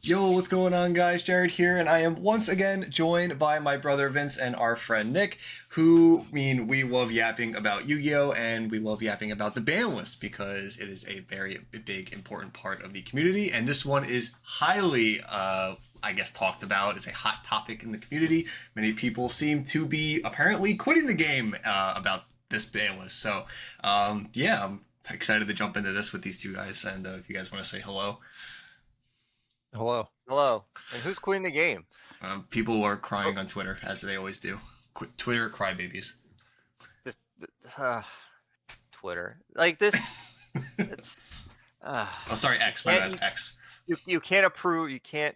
Yo, what's going on, guys? Jared here, and I am once again joined by my brother Vince and our friend Nick, we love yapping about Yu-Gi-Oh! And we love yapping about the ban list because it is a very big, important part of the community, and this one is highly, talked about. It's a hot topic in the community. Many people seem to be apparently quitting the game about this ban list. So, yeah, I'm excited to jump into this with these two guys, and if you guys want to say hello. Hello. Hello. And who's quitting the game? People are crying on Twitter, as they always do. Twitter crybabies. This, Twitter. Like this. It's. Oh, sorry, X. My bad, X. You can't approve. You can't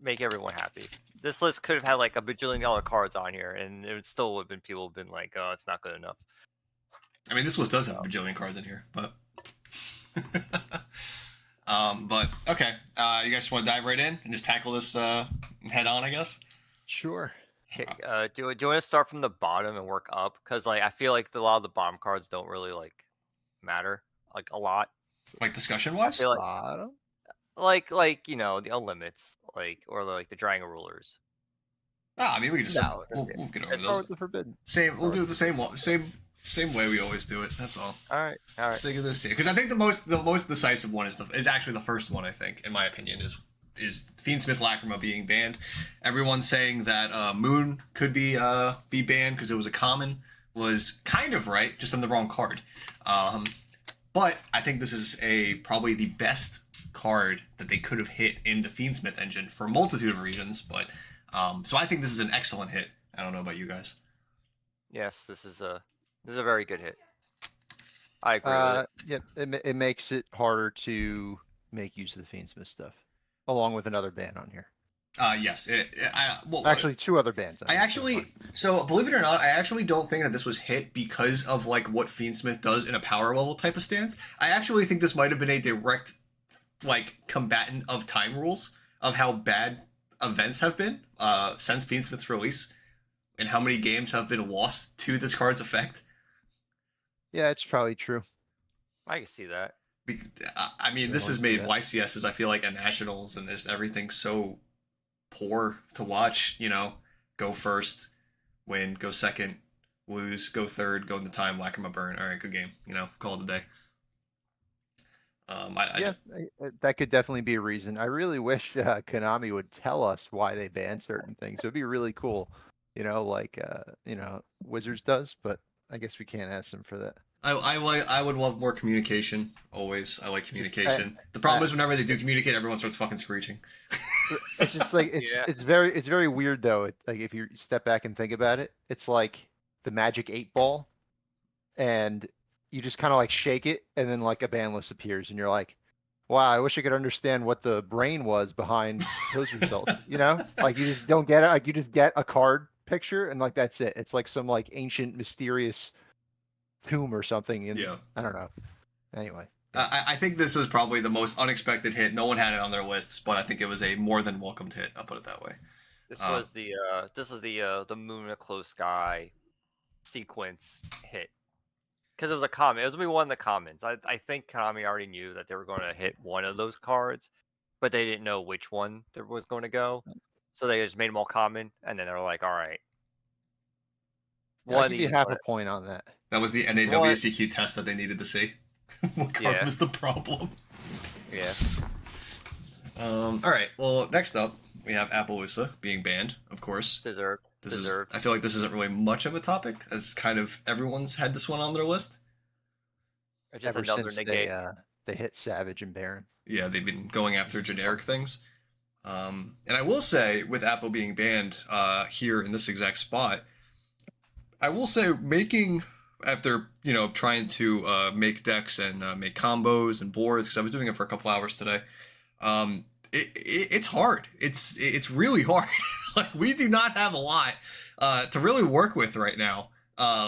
make everyone happy. This list could have had like a bajillion dollar cards on here, and it still would have been people have been like, "Oh, it's not good enough." I mean, this list does have a bajillion cards in here, but. But okay, you guys just want to dive right in and just tackle this head on, I guess. Sure. Do you want to start from the bottom and work up? Because like I feel like a lot of the bottom cards don't really like matter like a lot. Like discussion wise. Like, bottom. Like the limits or like the triangle rulers. I mean we can just we'll get over those. The forbidden. We'll do it the same way we always do it. That's all. All right. Stick with this here, because I think the most decisive one is actually the first one. I think, in my opinion, is Fiendsmith Lacrima being banned. Everyone's saying that Moon could be banned because it was a common. Was kind of right, just on the wrong card. But I think this is probably the best card that they could have hit in the Fiendsmith engine for a multitude of reasons. But so I think this is an excellent hit. I don't know about you guys. Yes, this is a very good hit. I agree with it. Yeah, it makes it harder to make use of the Fiendsmith stuff, along with another ban on here. Yes. Actually, two other bans. So believe it or not, I actually don't think that this was hit because of like what Fiendsmith does in a power level type of stance. I actually think this might have been a direct, like, combatant of time rules of how bad events have been since Fiendsmith's release, and how many games have been lost to this card's effect. Yeah, it's probably true. I can see that. I mean, this has made YCSs, I feel like, at Nationals, and just everything so poor to watch. You know, go first, win, go second, lose, go third, go into time, Lacrima burn. All right, good game. You know, call it a day. That could definitely be a reason. I really wish Konami would tell us why they ban certain things. It would be really cool. You know, like Wizards does, but I guess we can't ask them for that. I would love more communication. Always, I like communication. The problem is whenever they do communicate, everyone starts fucking screeching. It's just like it's very weird though. Like if you step back and think about it, it's like the Magic 8-ball, and you just kind of like shake it, and then like a ban list appears, and you're like, wow, I wish I could understand what the brain was behind those results. You know, like you just don't get it. Like you just get a card picture, and like that's it. It's like some like ancient mysterious tomb or something. And I don't know. Anyway. I think this was probably the most unexpected hit. No one had it on their lists, but I think it was a more than welcomed hit. I'll put it that way. This was the Moon in a Close Sky sequence hit. Because it was a common. It was gonna be one of the commons. I think Konami already knew that they were going to hit one of those cards, but they didn't know which one there was going to go. So they just made them all common, and then they were like, all right. I'll give you half a point on that. That was the NAWCQ test that they needed to see. What card was the problem? Yeah. All right. Well, next up we have Appaloosa being banned, of course. Deserved. I feel like this isn't really much of a topic, as kind of everyone's had this one on their list. It's just Ever another since negate. they hit Savage and Baron. Yeah, they've been going after generic things. And I will say, with Apple being banned here in this exact spot, I will say after trying to make decks and make combos and boards, because I was doing it for a couple hours today. It's hard. It's really hard. Like, we do not have a lot to really work with right now.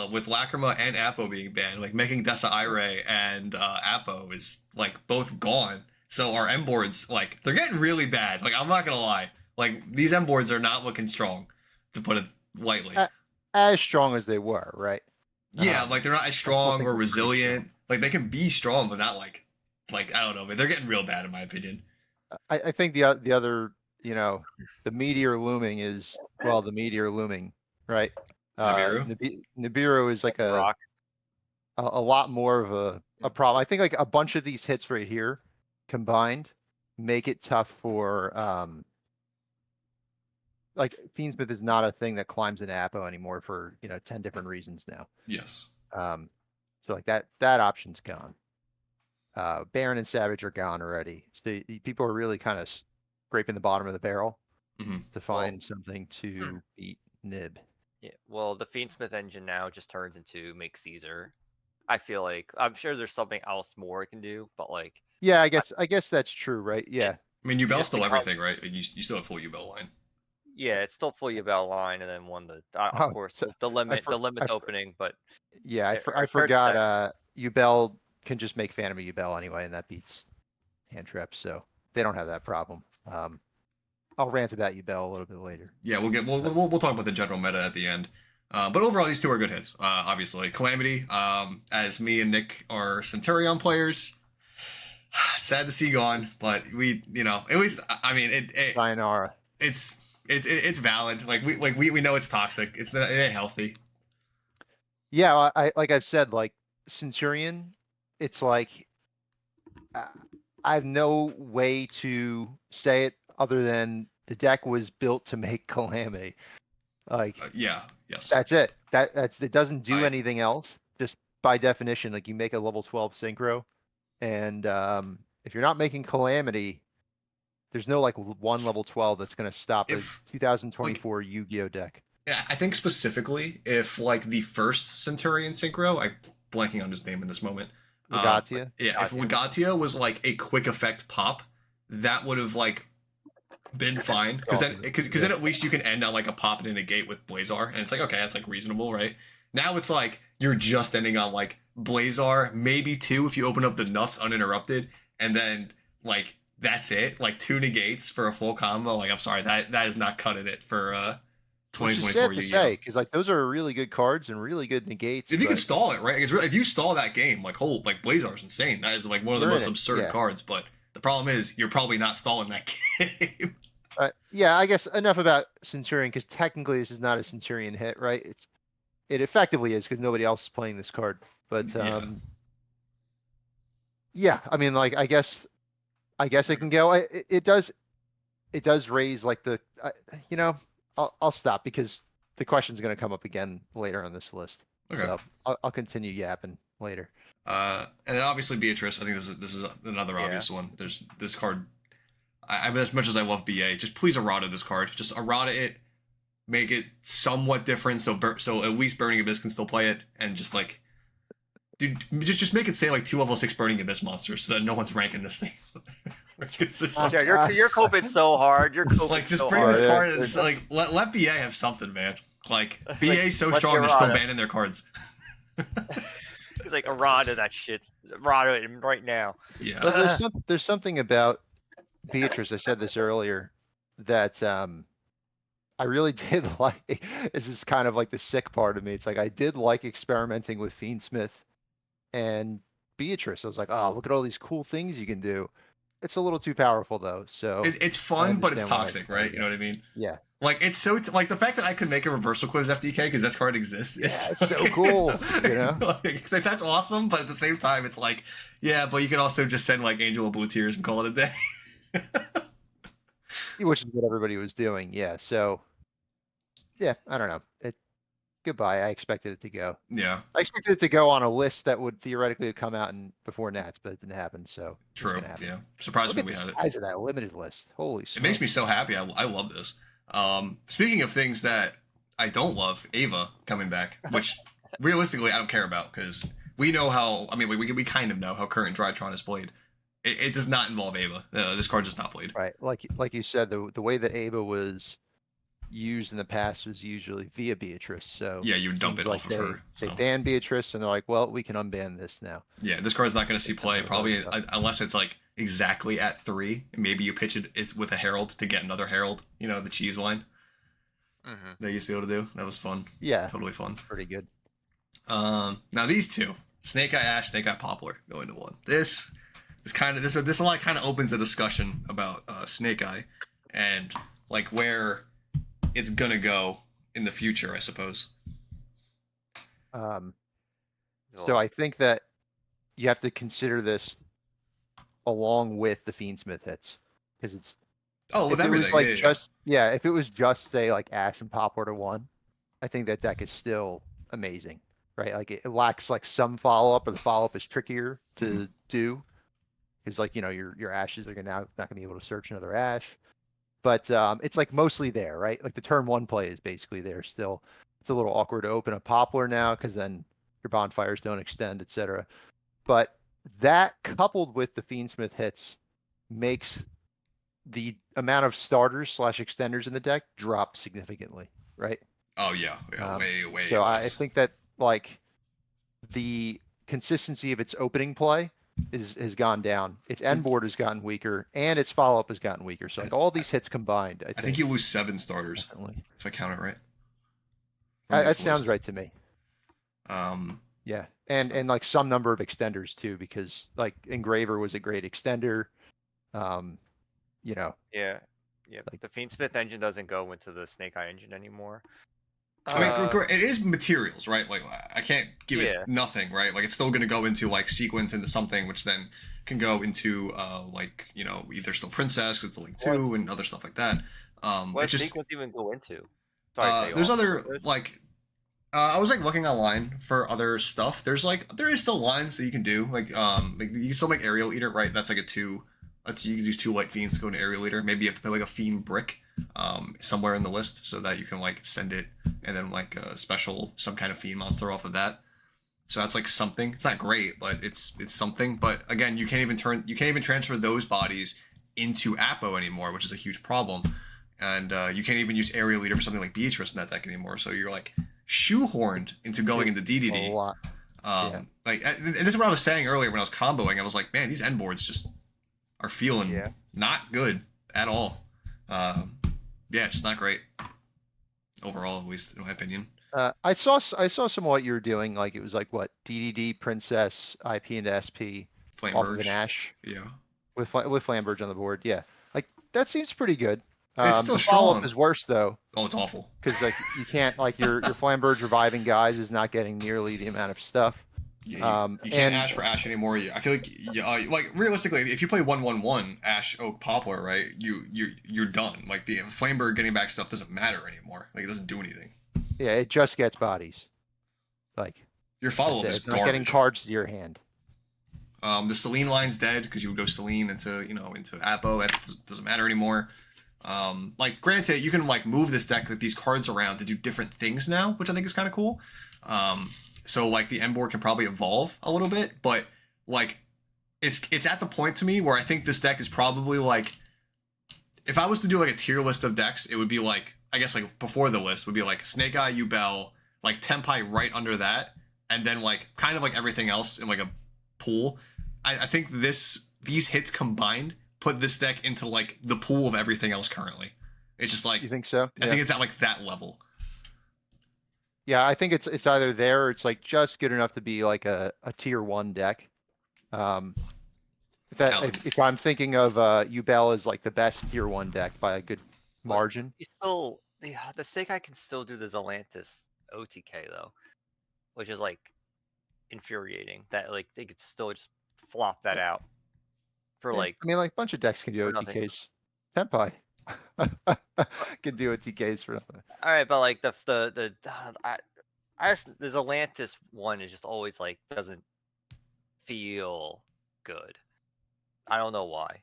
With Lacrima and Apo being banned, like making Dessa Ire and Apo is like both gone. So our M boards, like, they're getting really bad. Like, I'm not gonna lie. Like, these M boards are not looking strong, to put it lightly. As strong as they were, right? Yeah, like they're not as strong or resilient. Like, they can be strong, but not like I don't know, man. They're getting real bad in my opinion. I think the other, the meteor looming is, well, the meteor looming, right? Nibiru? Nibiru is like Rock. a lot more of a problem. I think like a bunch of these hits right here combined make it tough for, like Fiendsmith is not a thing that climbs into Apo anymore for, 10 different reasons now. Yes. So like that option's gone. Baron and Savage are gone already. So people are really kind of scraping the bottom of the barrel Mhm. to find something to beat Nib. Yeah. Well, the Fiendsmith engine now just turns into make Caesar. I feel like I'm sure there's something else more it can do, but like Yeah, I guess that's true, right? Yeah. I mean, Ubel's just still because- everything, right? Like, you still have full Ubel line. yeah, it's still full Yubel line, and then of Oh, course so the limit for- I opening, but yeah, it I occurred to them- forgot. Ubel can just make Phantom of Ubel anyway, and that beats hand traps, so they don't have that problem. I'll rant about Ubel a little bit later. Yeah, we'll talk about the general meta at the end. But overall, these two are good hits. Obviously, Calamity. As me and Nick are Centurion players, it's sad to see gone, but we, at least, I mean, Sayonara. it's valid. Like we know it's toxic. It ain't healthy. Yeah, I like I've said, like Centurion, it's like I have no way to say it other than the deck was built to make Calamity. Like Yeah. Yes. that's it. It doesn't do I- anything else. Just by definition, like you make a level 12 synchro, and if you're not making Calamity, there's no like one level 12 that's gonna stop a 2024 Yu-Gi-Oh deck. Yeah, I think specifically if like the first Centurion synchro, I'm blanking on his name in this moment. Legatia. Yeah, if Legatia was like a quick effect pop, that would have like been fine because then at least you can end on like a pop and in a gate with Blazar, and it's like okay, that's like reasonable, right? Now it's like you're just ending on like Blazar, maybe two if you open up the nuts uninterrupted, and then like that's it, like two negates for a full combo. Like I'm sorry, that is not cutting it for Which is 2024 sad to Yu-Gi-Oh. say, because like those are really good cards and really good negates. If you can but stall it, right? If you stall that game, like Blazar is insane. That is like one of the You're in most it, absurd yeah. cards. But the problem is you're probably not stalling that game. Yeah, I guess enough about Centurion, because technically this is not a Centurion hit, right? It effectively is because nobody else is playing this card. But Yeah. yeah, I mean, like I guess it can go. It does raise like I'll stop because the question's going to come up again later on this list. Okay. So I'll continue yapping later. And then obviously Beatrice. I think this is another obvious one. There's this card. I mean, as much as I love BA, just please errata this card. Just errata it, make it somewhat different, so at least Burning Abyss can still play it, and just like, dude, just make it say like 2 level 6 Burning Abyss monsters, so that no one's ranking this thing. It's just like, you're coping so hard. You're coping like just so bring hard. this card. And it's like let BA have something, man. Like BA's so let's strong, get they're still errata. banning their cards. He's like errata that shit's errata it right now. Yeah. But there's something about Beatrice, I said this earlier, that I really did like. This is kind of like the sick part of me. It's like I did like experimenting with Fiendsmith and Beatrice. I was like, oh, look at all these cool things you can do. It's a little too powerful though. So It's fun, but it's understand why toxic, right? You know what I mean? yeah, Like it's so like the fact that I could make a reversal quiz FDK because this card exists. Yeah, it's so cool, you know? like, that's awesome, but at the same time, it's like, yeah, but you can also just send like Angel of Blue Tears and call it a day. which is what everybody was doing. Yeah. So yeah, I don't know. Goodbye. I expected it to go. Yeah, I expected it to go on a list that would theoretically come out before Nats, but it didn't happen. So it's true. gonna happen. Yeah, surprised Look me at we the had it. size of that limited list. Holy It makes me smokes. so happy. I love this. Speaking of things that I don't love, Ava coming back, which realistically I don't care about because we know how. I mean, we kind of know how current Drytron is played. It does not involve Ava. This card just not played. Right. Like you said, the way that Ava was used in the past was usually via Beatrice. So Yeah, you would dump seems it like off of her. They So. banned Beatrice and they're like, well, we can unban this now. Yeah, this card's not going to see play probably Stuff. unless it's like exactly at 3. Maybe you pitch it with a Herald to get another Herald. You know, the cheese line they used to be able to do. That was fun. Yeah. Totally fun. Pretty good. Now these two, Snake Eye Ash, Snake Eye Poplar, go into one. This this like kind of opens the discussion about Snake Eye and like where it's gonna go in the future, I suppose. So I think that you have to consider this along with the Fiendsmith hits, because it's Oh, with if it was everything, like yeah. if it was just say like Ash and Poplar to one, I think that deck is still amazing, right? Like it lacks like some follow up, or the follow up is trickier to do, because like your Ashes are gonna not gonna be able to search another Ash, but it's like mostly there, right? Like the turn one play is basically there still. It's a little awkward to open a Poplar now because then your bonfires don't extend, etc. But that coupled with the Fiendsmith hits makes the amount of starters slash extenders in the deck drop significantly, right? Oh yeah, way So I less. think that like the consistency of its opening play has gone down. Its end board has gotten weaker, and its follow up has gotten weaker. So like all these hits combined, I think you lose 7 starters definitely. if I count it right. From That this sounds list. right to me. Yeah, and like some number of extenders too, because like Engraver was a great extender. You know, Yeah. Like- The Fiendsmith engine doesn't go into the Snake Eye engine anymore. I mean, it is materials, right? Like I can't give it nothing, right? Like it's still going to go into like sequence into something, which then can go into like either still princess because it's like 2 and other stuff like that. What does just sequence even go into? Sorry, there's other like I was like looking online for other stuff. There is still lines that you can do. Like you can still make Aerial Eater, right? That's like a 2. You can use 2 White Fiends to go into Aerial Eater. Maybe you have to put like a Fiend Brick somewhere in the list so that you can like send it and then like a special some kind of Fiend monster off of that. So that's like something. It's not great, but it's something. But again, you can't even transfer those bodies into Apo anymore, which is a huge problem. And you can't even use Aerial Leader for something like Beatrice in that deck anymore. So you're like shoehorned into going into DDD. A lot. Like, and this is what I was saying earlier when I was comboing. I was like, man, these end boards just are feeling not good at all. Yeah, just not great overall, at least in my opinion. I saw some of what you were doing. Like it was like what DDD, Princess, IP into SP, off of an Ash. Yeah. With Flamberge on the board, yeah. Like that seems pretty good. It's still the strong. follow-up is worse though. Oh, it's awful. Because like you can't like your Flamberge reviving guys is not getting nearly the amount of stuff. Yeah, you can't Ash for Ash anymore. I feel like like realistically, if you play 1/1/1 Ash Oak Poplar, right, you're done. Like the Flamberg getting back stuff doesn't matter anymore. Like it doesn't do anything. Yeah, it just gets bodies. Like your follow up is it's not getting cards to your hand. The Selene line's dead because you would go Selene into into Apo. That doesn't matter anymore. Like granted, you can like move this deck with these cards around to do different things now, which I think is kind of cool. So like the end board can probably evolve a little bit, but like it's at the point to me where I think this deck is probably like, if I was to do like a tier list of decks, it would be like, I guess like before the list would be like Snake Eye, Yubel, like Tempai right under that, and then like kind of like everything else in like a pool. I think these hits combined put this deck into like the pool of everything else currently. It's just like, you think so? I think it's at like that level. Yeah, I think it's either there or it's like just good enough to be like a tier 1 deck. If I'm thinking of Yubel as like the best tier 1 deck by a good margin. The Snake Eye can still do the Zelantis OTK though, which is like infuriating that like they could still just flop that out for like. I mean, like a bunch of decks can do OTKs. Tempai can do OTKs for nothing. All right, but like the Zelantis one is just always like doesn't feel good. I don't know why.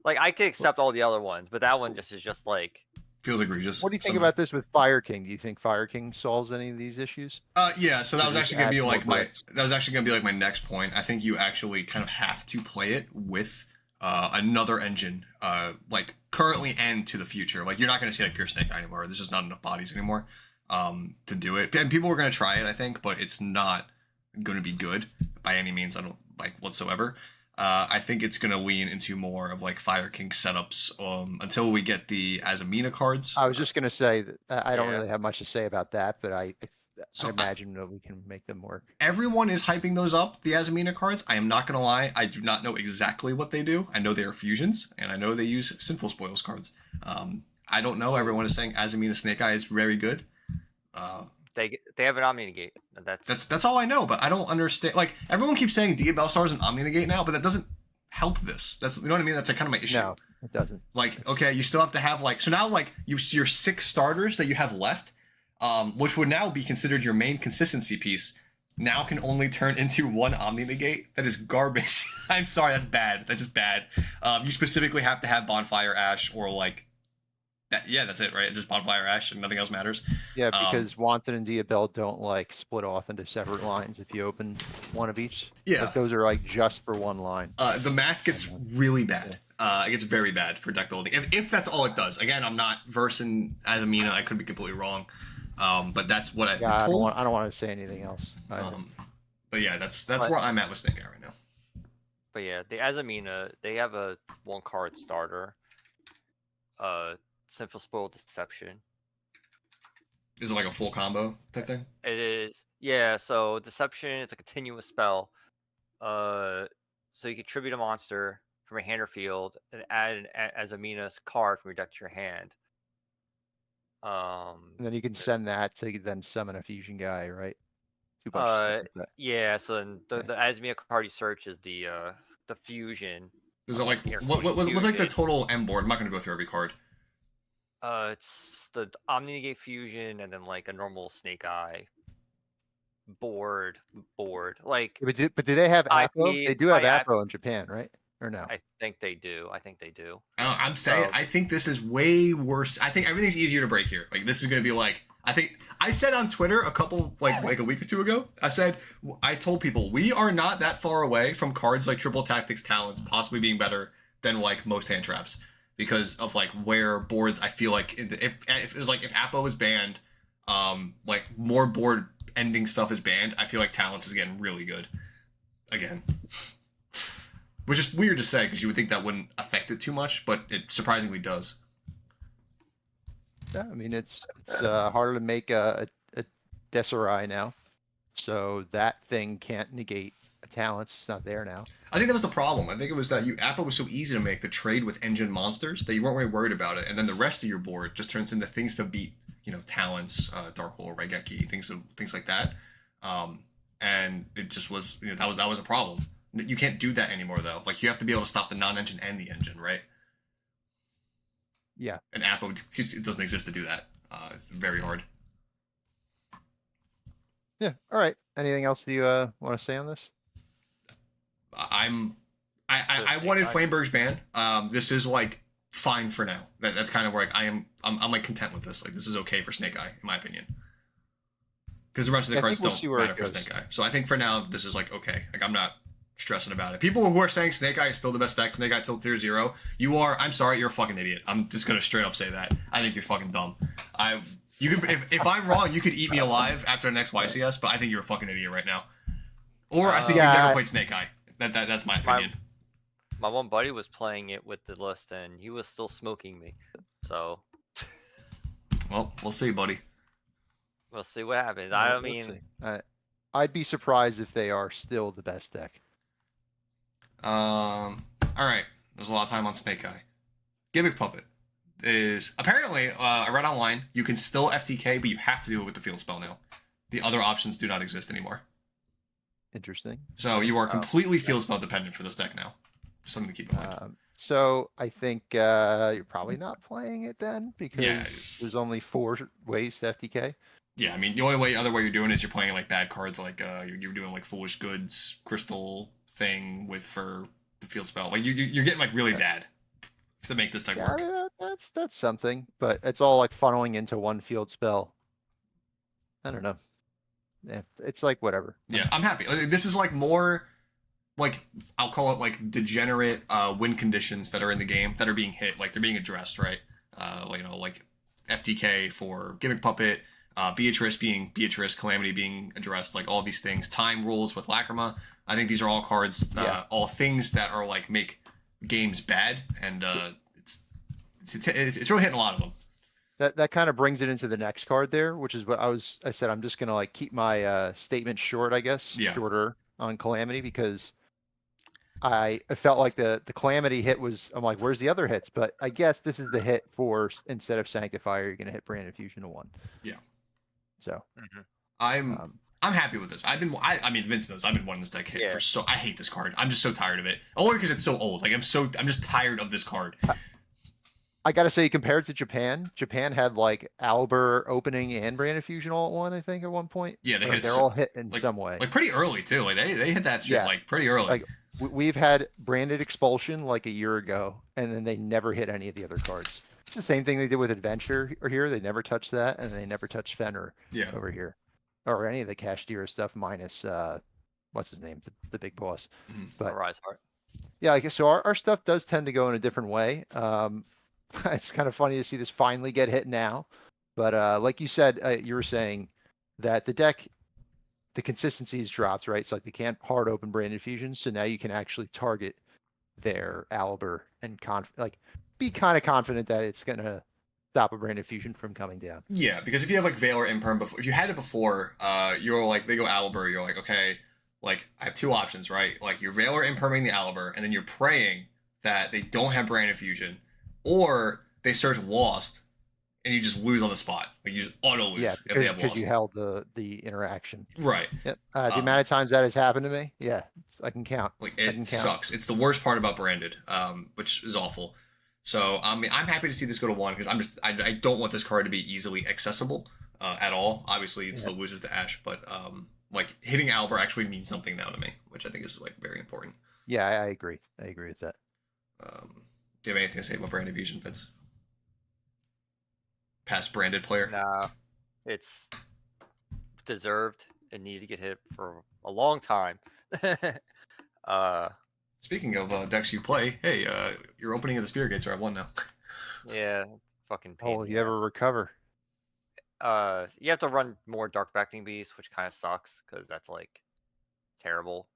Like I can accept all the other ones, but that one just is just like feels egregious. What do you think about this with Fire King? Do you think Fire King solves any of these issues? Yeah. So that was actually gonna be like my next point. I think you actually kind of have to play it with another engine, like currently and to the future. Like you're not gonna see like Pure Snake anymore. There's just not enough bodies anymore to do it. And people are gonna try it, I think, but it's not gonna be good by any means. I don't like whatsoever. I think it's gonna lean into more of like Fire King setups until we get the Azamina cards. I was just gonna say that I don't really have much to say about that, but So I imagine that we can make them work. Everyone is hyping those up, the Azamina cards. I am not going to lie. I do not know exactly what they do. I know they are fusions, and I know they use Sinful Spoils cards. I don't know. Everyone is saying Azamina Snake Eye is very good. They have an Omni Negate. That's all I know, but I don't understand. Like, everyone keeps saying Dia Bellstar is an Omni Negate now, but that doesn't help this. That's, you know what I mean? That's like kind of my issue. No, it doesn't. Like, okay, you still have to have like, so now like your 6 starters that you have left, which would now be considered your main consistency piece, now can only turn into 1 Omni Negate. That is garbage. I'm sorry, that's bad. That's just bad. You specifically have to have Bonfire Ash or like that. Yeah, that's it, right? Just Bonfire Ash and nothing else matters. Yeah, because Wanton and Diabell don't like split off into separate lines if you open one of each. Yeah. Like, those are like just for one line. The math gets really bad. It gets very bad for deck building. If that's all it does. Again, I'm not versing Azamina. I could be completely wrong. But that's what I've been told. I don't want to say anything else. But yeah, that's where I'm at with Snake Eye right now. But yeah, the Azamina, they have a 1-card starter. Sinful Spoil Deception. Is it like a full combo type thing? It is. Yeah, so Deception is a continuous spell. So you can tribute a monster from a hand or field and add an Azamina's card from your deck to your hand. And then you can send that to then summon a fusion guy, right? 2 bunch of stuff like that. Yeah, so then the Azamina card you search is the fusion. Is it like what's like the total M board? I'm not gonna go through every card. It's the Omni Negate fusion and then like a normal Snake Eye board. Like, but do they have Apo? IP, They do have Apo in Japan, right? Or no? I think they do. I'm saying I think this is way worse. I think everything's easier to break here. Like, this is gonna be like, I think I said on Twitter a couple like a week or 2 ago. I told people we are not that far away from cards like Triple Tactics Talents possibly being better than like most hand traps, because of like where boards, I feel like if it was like if Apo is banned, like more board ending stuff is banned, I feel like Talents is getting really good again. Which is weird to say because you would think that wouldn't affect it too much, but it surprisingly does. Yeah, I mean it's harder to make a Desserai now, so that thing can't negate a Talents. It's not there now. I think that was the problem. I think it was that Apple was so easy to make the trade with engine monsters that you weren't really worried about it, and then the rest of your board just turns into things to beat, Talents, Dark Hole, Raigeki, things like that. And it just was, that was a problem. You can't do that anymore though. Like, you have to be able to stop the non-engine and the engine, right? Yeah. And Apple, it doesn't exist to do that. It's very hard. Yeah. All right. Anything else you want to say on this? I wanted Flameberg's ban. This is like fine for now. That's kind of where I'm like content with this. Like, this is okay for Snake Eye, in my opinion. Because the rest of the cards don't matter for Snake Eye. So I think for now, this is like okay. Like, I'm not stressing about it. People who are saying Snake Eye is still the best deck, Snake Eye till tier 0, I'm sorry, you're a fucking idiot. I'm just gonna straight up say that. I think you're fucking dumb. If I'm wrong, you could eat me alive after the next YCS, but I think you're a fucking idiot right now. Or I think you've never played Snake Eye. That's my opinion. My one buddy was playing it with the list, and he was still smoking me. So, well, we'll see, buddy. We'll see what happens. I'd be surprised if they are still the best deck. All right. There's a lot of time on Snake Eye. Gimmick Puppet is apparently I read online. You can still FTK, but you have to do it with the field spell now. The other options do not exist anymore. Interesting. So you are completely field spell dependent for this deck now. Something to keep in mind. So I think you're probably not playing it then, because there's only 4 ways to FTK. Yeah, I mean the only other way you're doing is you're playing like bad cards, like you're doing like Foolish Goods, Crystal thing for the field spell. Like you're getting like really bad to make this deck work. I mean, that's something, but it's all like funneling into one field spell. I don't know. Yeah, it's like whatever. Yeah, I'm happy. This is like more like, I'll call it like degenerate win conditions that are in the game that are being hit, like they're being addressed, right? Like FTK for Gimmick Puppet, Beatrice being Beatrice, Calamity being addressed, like all these things. Time rules with Lacrima. I think these are all cards, all things that are like make games bad, and it's really hitting a lot of them. That kind of brings it into the next card there, which is what I said I'm just gonna like keep my statement short, I guess, Yeah. shorter on Calamity because I felt like the Calamity hit was, I'm like, where's the other hits? But I guess this is the hit for instead of Sanctifier, you're gonna hit Brand Infusion to 1. Yeah. So I'm happy with this. I mean Vince knows I've been wanting this deck hit for I hate this card. I'm just so tired of it. Only because it's so old. Like I'm just tired of this card. I gotta say, compared to Japan had like Albert opening and Brand Infusion all at one, I think, at one point. Yeah, they're all hit in some way. Like pretty early too. Like they hit that shit like pretty early. Like we've had Branded Expulsion like a year ago, and then they never hit any of the other cards. It's the same thing they did with Adventure here. They never touched that, and they never touched Fenrir over here, or any of the Cashtira stuff minus what's his name, the big boss. But Rise Heart. Yeah, I guess so. Our stuff does tend to go in a different way. It's kind of funny to see this finally get hit now, but like you said, you were saying that the deck, the consistency is dropped, right? So like they can't hard open Brand Infusions, so now you can actually target their Aliber and be kind of confident that it's gonna stop a Brand Infusion from coming down. Yeah, because if you have like Veil or Imperm before, if you had it before, you're like they go Aliber, you're like okay, like I have two options, right? Like you're Veil or Imperming the Aliber, and then you're praying that they don't have Brand Infusion, or they search Lost, and you just lose on the spot. Like you just auto lose if they have Lost. Because you held the interaction. Right. Yep. The amount of times that has happened to me, yeah, I can count. Like it sucks. It's the worst part about Branded, which is awful. So I mean, I'm happy to see this go to 1 because I don't want this card to be easily accessible at all. Obviously, it still loses to Ash, but like hitting Albert actually means something now to me, which I think is like very important. Yeah, I agree. I agree with that. Do you have anything to say about Brand Infusion, Vince? Past Branded player? Nah, it's deserved and needed to get hit for a long time. Speaking of decks you play, hey, your opening of the Spirit Gates are at 1 now. Yeah, fucking pain. Oh, you ever recover? You have to run more Dark Beckoning Beast, which kind of sucks because that's like terrible.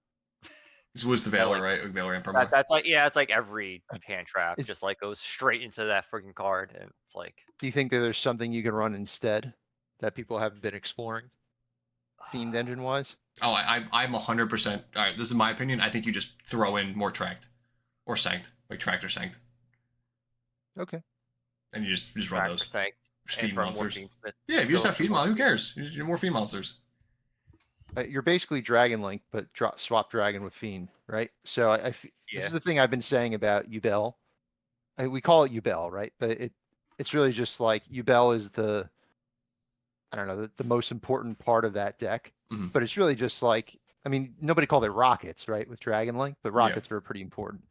Just lose to Valor, right? Valor and Perma. That's like it's like every hand trap just like goes straight into that freaking card, and it's like. Do you think that there's something you can run instead that people have been exploring, Fiend engine wise? Oh, I'm 100%. All right, this is my opinion. I think you just throw in more Tract or Sanct, like Tract or Sanct. Okay. And you just run those. Sanct. Feed monsters. Yeah, if you just have feed monsters, who cares? You're more feed monsters. You're basically Dragon Link, but swap Dragon with Fiend, right? So this is the thing I've been saying about Yubel. We call it Yubel, right? But it's really just like Yubel is the most important part of that deck. Mm-hmm. But it's really just like, I mean, nobody called it Rockets, right? With Dragon Link, but Rockets are pretty important.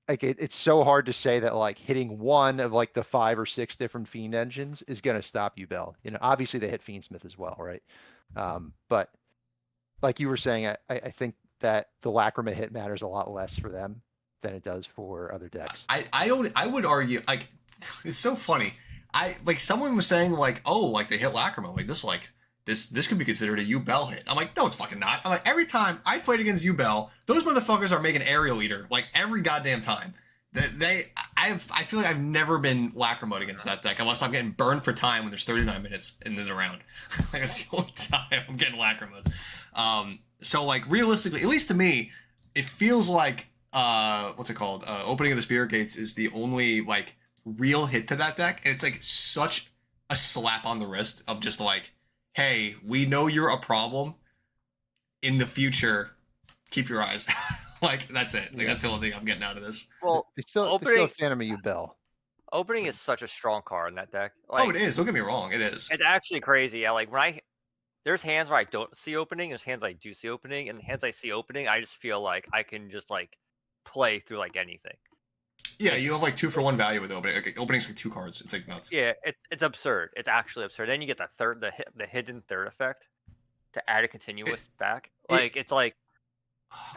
It's so hard to say that like hitting one of like the 5 or 6 different Fiend engines is going to stop Yubel. You know, obviously they hit Fiendsmith as well, right? But like you were saying, I think that the Lacrima hit matters a lot less for them than it does for other decks. I would argue, like, it's so funny. Someone was saying like, oh, like they hit Lacrima, like this could be considered a Yubel hit. I'm like, no, it's fucking not. I'm like, every time I played against Yubel, those motherfuckers are making Aerial Eater like every goddamn time. I feel like I've never been Lacrimoed against that deck unless I'm getting burned for time when there's 39 minutes into the round. Like that's the only time I'm getting Lacrimoed. So like realistically, at least to me, it feels like what's it called? Opening of the Spirit Gates is the only like real hit to that deck, and it's like such a slap on the wrist of just like, hey, we know you're a problem. In the future, keep your eyes. Like that's it. Like that's the only thing I'm getting out of this. Well, it's still a fan of Yubel. Opening is such a strong card in that deck. Like, it is. Don't get me wrong. It is. It's actually crazy. Yeah, like there's hands where I don't see opening. There's hands I do see opening, and hands I see opening, I just feel like I can just like play through like anything. Yeah, you have like 2-for-1 value with opening. Like, opening's like 2 cards. It's like nuts. Yeah, it's absurd. It's actually absurd. Then you get the hidden third effect to add a continuous back. It's like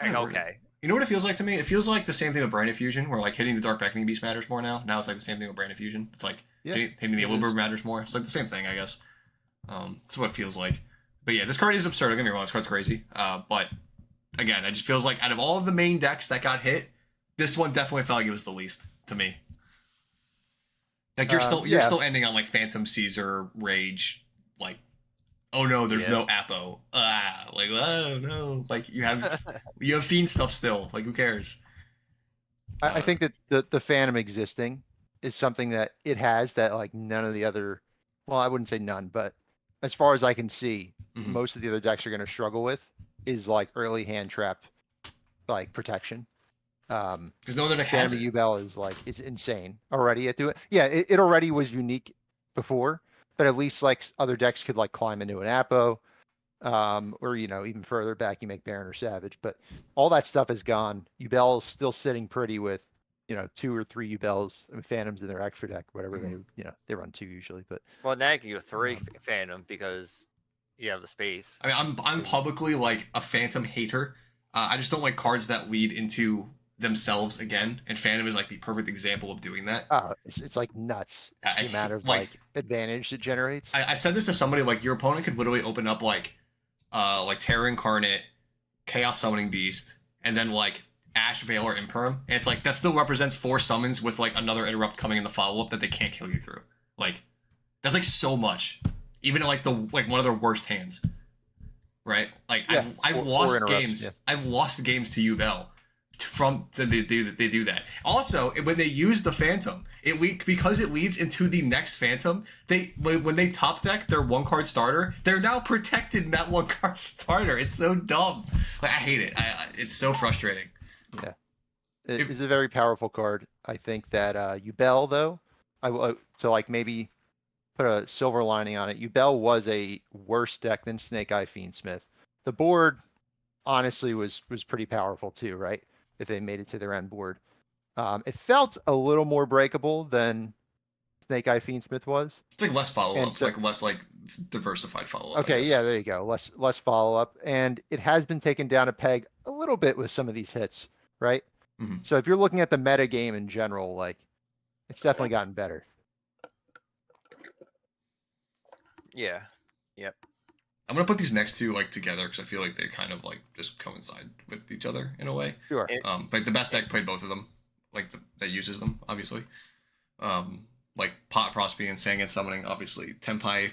okay. You know what it feels like to me? It feels like the same thing with Brand Infusion, where like hitting the Dark Beckoning Beast matters more now. Now it's like the same thing with Brand Infusion. It's like hitting the Illuber matters more. It's like the same thing, I guess. That's what it feels like. But yeah, this card is absurd. Don't get me wrong, this card's crazy. But again, it just feels like out of all of the main decks that got hit, this one definitely felt like it was the least to me. Like you're still ending on like Phantom Caesar Rage, like, oh no, there's no Apo. Like, oh no, like you have Fiend stuff still. Like, who cares? I think that the Phantom existing is something that it has that like none of the other, well, I wouldn't say none, but as far as I can see, most of the other decks are going to struggle with is like early hand trap, like protection. Because no other deck has Phantom it. Ubel is insane already at doing it. Yeah, it already was unique before, but at least like other decks could like climb into an Apo, or even further back you make Baron or Savage, but all that stuff is gone. Ubel's still sitting pretty with 2 or 3 Ubels and Phantoms in their extra deck, whatever they run 2 usually, but well, now you can go 3 Phantom because you have the space. I mean, I'm publicly like a Phantom hater. I just don't like cards that lead into themselves again, and Phantom is like the perfect example of doing that. It's like nuts the amount of like advantage it generates. I said this to somebody, like, your opponent could literally open up like Terra Incarnate, Chaos Summoning Beast, and then like Ash Veil or Imperm, and it's like that still represents 4 summons with like another interrupt coming in the follow up that they can't kill you through. Like, that's like so much, even in like one of their worst hands, right? Like, I've lost games. Yeah. I've lost games to Ubel from they do that. Also, when they use the Phantom, because it leads into the next Phantom. When they top deck their 1-card starter, they're now protected in that 1-card starter. It's so dumb. Like, I hate it. It's so frustrating. Yeah, it is a very powerful card. I think that Ubel though, to like maybe put a silver lining on it. Ubel was a worse deck than Snake Eye Fiendsmith. The board honestly was pretty powerful too, right? If they made it to their end board. It felt a little more breakable than Snake Eye Fiendsmith was. It's like less follow-up, like less like diversified follow-up. Okay, yeah, there you go. Less follow-up. And it has been taken down a peg a little bit with some of these hits, right? Mm-hmm. So if you're looking at the meta game in general, like, it's definitely gotten better. Yeah. Yep. I'm gonna put these next two like together because I feel like they kind of like just coincide with each other in a way. Sure. Like the best deck played both of them, like that uses them obviously. Like Pot Prosby and Sangan Summoning, obviously Tempai.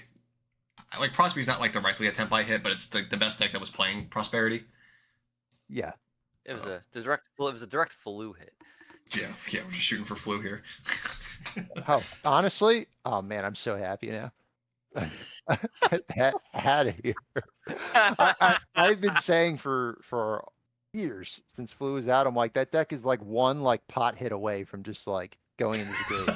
Like Prosby's not like directly a Tempai hit, but it's the best deck that was playing Prosperity. Yeah. It was a direct flu hit. Yeah, we're just shooting for flu here. Honestly, oh man, I'm so happy now. Out of here. I've been saying for years since Flu was out, I'm like, that deck is like one like pot hit away from just like going into the grave.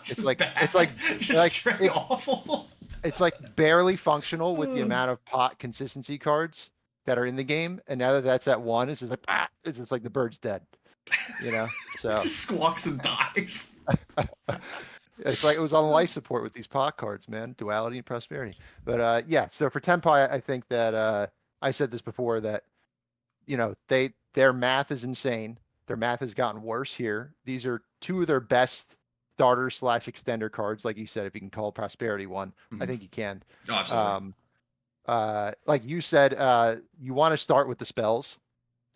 It's awful. It's like barely functional with the amount of pot consistency cards that are in the game, and now that that's at 1, it's just like it's just like the bird's dead. So it just squawks and dies. It's like it was on life support with these pot cards, man. Duality and Prosperity. But yeah, so for Tempai, I think that I said this before that their math is insane. Their math has gotten worse here. These are 2 of their best starter/extender cards, like you said. If you can call Prosperity one, I think you can. Oh, absolutely. Like you said, you want to start with the spells.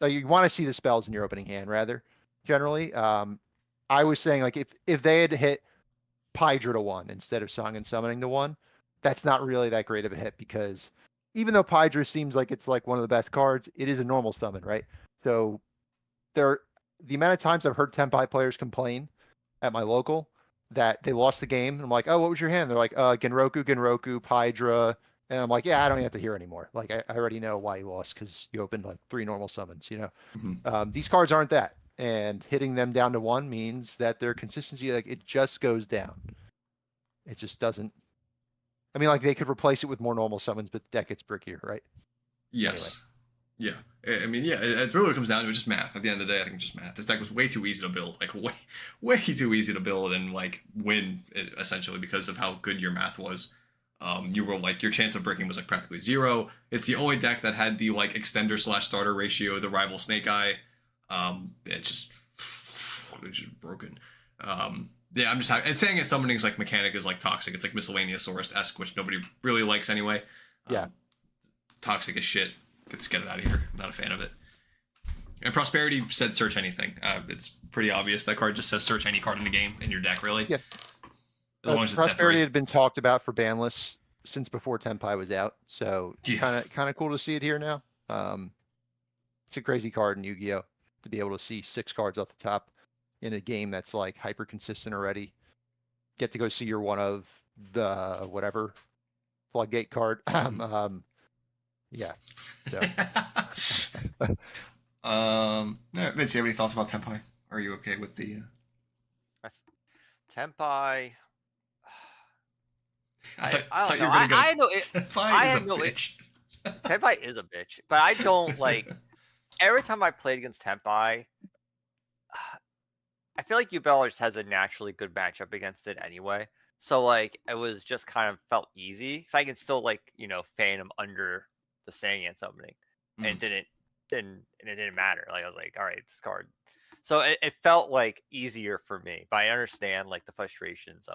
You want to see the spells in your opening hand, rather. Generally, I was saying like if they had hit Pydra to 1 instead of Song and Summoning to 1, that's not really that great of a hit, because even though Pydra seems like it's like one of the best cards, it is a normal summon, right? So the amount of times I've heard Tempai players complain at my local that they lost the game, and I'm like, oh, what was your hand? They're like, Genroku, Pydra, and I'm like, yeah, I don't even have to hear anymore. Like, I already know why you lost, because you opened like 3 normal summons, These cards aren't that. And hitting them down to 1 means that their consistency, like, it just goes down. It just doesn't. I mean, like, they could replace it with more normal summons, but the deck gets brickier, right? Yes. Anyway. Yeah. I mean, yeah, it's really what it comes down to. It's just math. At the end of the day, I think it's just math. This deck was way too easy to build. Like, way too easy to build and, like, win, essentially, because of how good your math was. You were, like, your chance of breaking was, like, practically 0. It's the only deck that had the, like, extender/starter ratio, the rival Snake Eye. It's just broken. Yeah, I'm just and saying it. Summoning's like mechanic is like toxic. It's like Miscellaneousaurus-esque, which nobody really likes anyway. Yeah, toxic as shit. Let's get it out of here. I'm not a fan of it. And Prosperity said search anything. It's pretty obvious that card just says search any card in the game in your deck, really. Yeah. as long as it's at Prosperity 3. had been talked about for Banlist since before Tenpai was out, so Yeah. kind of cool to see it here now. It's a crazy card in Yu-Gi-Oh! To be able to see 6 cards off the top in a game that's like hyper consistent already. Get to go see your one of the whatever floodgate card. Yeah. So All right, Vince, you have any thoughts about Tenpai? Are you okay with the? That's Tenpai. I I thought don't you know. were gonna go. I know it. Tenpai I is a had no it. bitch. Tenpai is a bitch, but I don't like. Every time I played against Tenpai, I feel like Yubel just has a naturally good matchup against it anyway. So like it was just kind of felt easy because I can still like fan him under the Saiyan summoning, and it didn't matter. Like I was like, all right, this card. So it felt like easier for me, but I understand like the frustrations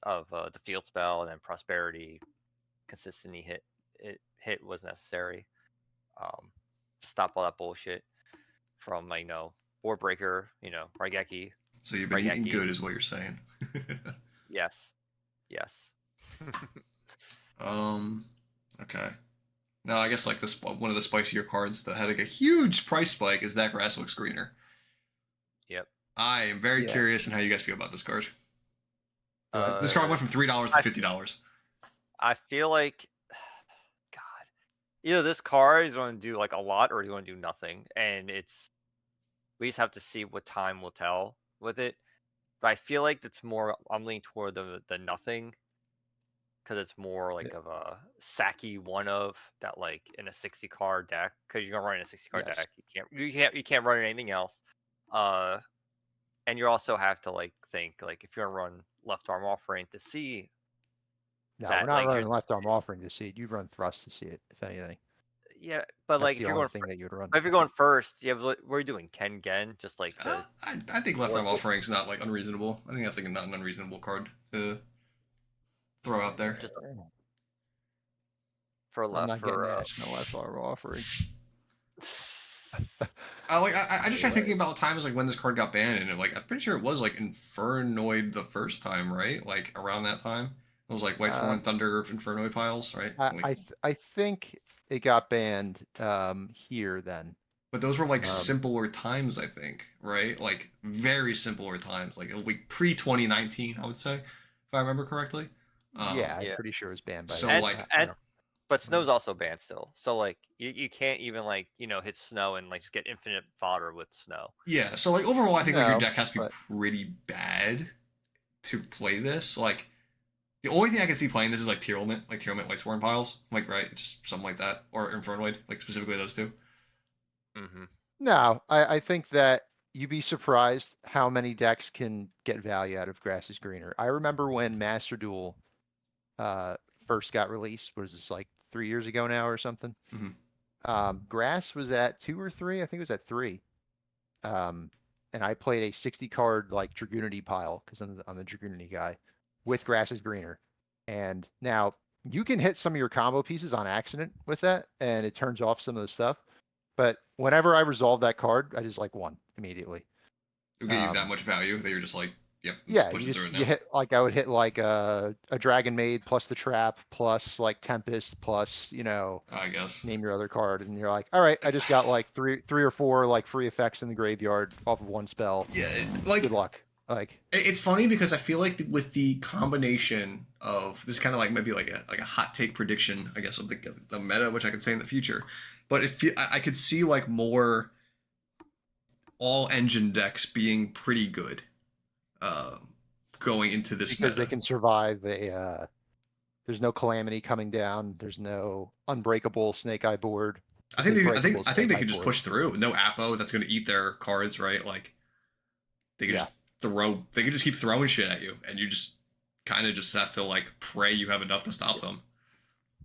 of the field spell and then prosperity, consistency hit was necessary. Stop all that bullshit from board breaker, Raigeki. So you've been eating good, is what you're saying. Yes. Okay. No, I guess like this one of the spicier cards that had like a huge price spike is that grass looks greener. Yep. I am very curious in how you guys feel about this card. Uh, This card went from $3 to $50. I feel like, God, either this card is going to do like a lot or he's going to do nothing, and we just have to see what time will tell with it. But I feel like it's more. I'm leaning toward the nothing because it's more like of a Saki one of that, like in a 60 card deck. Because you're gonna run in a 60 card Yes. deck, you can't run anything else. And you also have to like think like if you're gonna run left arm offering to see. No, That, we're not like, running left arm offering to see it. You'd run thrust to see it, if anything. Yeah, but That's like the if you're only going, thing that you'd run. but if you're going first, you have what are you doing? Ken Gen, just like the. I think left arm What's- offering is not like unreasonable. I think that's like not an unreasonable card to throw out there. Just for I'm left not for. getting national left arm offering. I just try thinking about times like when this card got banned, and like I'm pretty sure it was like Infernoid the first time, right? Like around that time, it was like White Sworn Thunder Infernoid piles, right? I think it got banned here then. But those were like simpler times, I think, right? Like very simpler times, like pre 2019, I would say, if I remember correctly. Yeah, I'm pretty sure it was banned by. So, that. like- but snow's also banned still. So like you can't even like hit snow and like just get infinite fodder with snow. Yeah, so like overall, I think like your No, deck has to be pretty bad to play this. Like the only thing I can see playing this is like Tearlament White Sworn piles, like right, just something like that, or Infernoid, like specifically those two. Mm-hmm. No, I think that you'd be surprised how many decks can get value out of Grass is Greener. I remember when Master Duel first got released, was this like 3 years ago now or something? Grass was at 2 or 3, I think it was at 3. And I played a 60 card like Dragoonity pile, because I'm the Dragoonity guy, with Grass is Greener. And now you can hit some of your combo pieces on accident with that, and it turns off some of the stuff. But whenever I resolve that card, I just like won immediately. It'll get you that much value that you're just like, yep. Yeah, pushing through it now. you hit like I would hit like a Dragon Maid plus the trap plus like Tempest plus I guess. name your other card, and you're like, all right, I just got like three or four like free effects in the graveyard off of one spell. Yeah, like good luck. Like it's funny because I feel like with the combination of this kind of like maybe like a hot take prediction, I guess, of the meta, which I could say in the future, but if I could see like more all engine decks being pretty good going into this because meta. they can survive there's no calamity coming down, there's no unbreakable snake eye board. I think they can just push through. No Apo that's going to eat their cards, right? Like they can just they can just keep throwing shit at you, and you just kind of just have to like pray you have enough to stop them.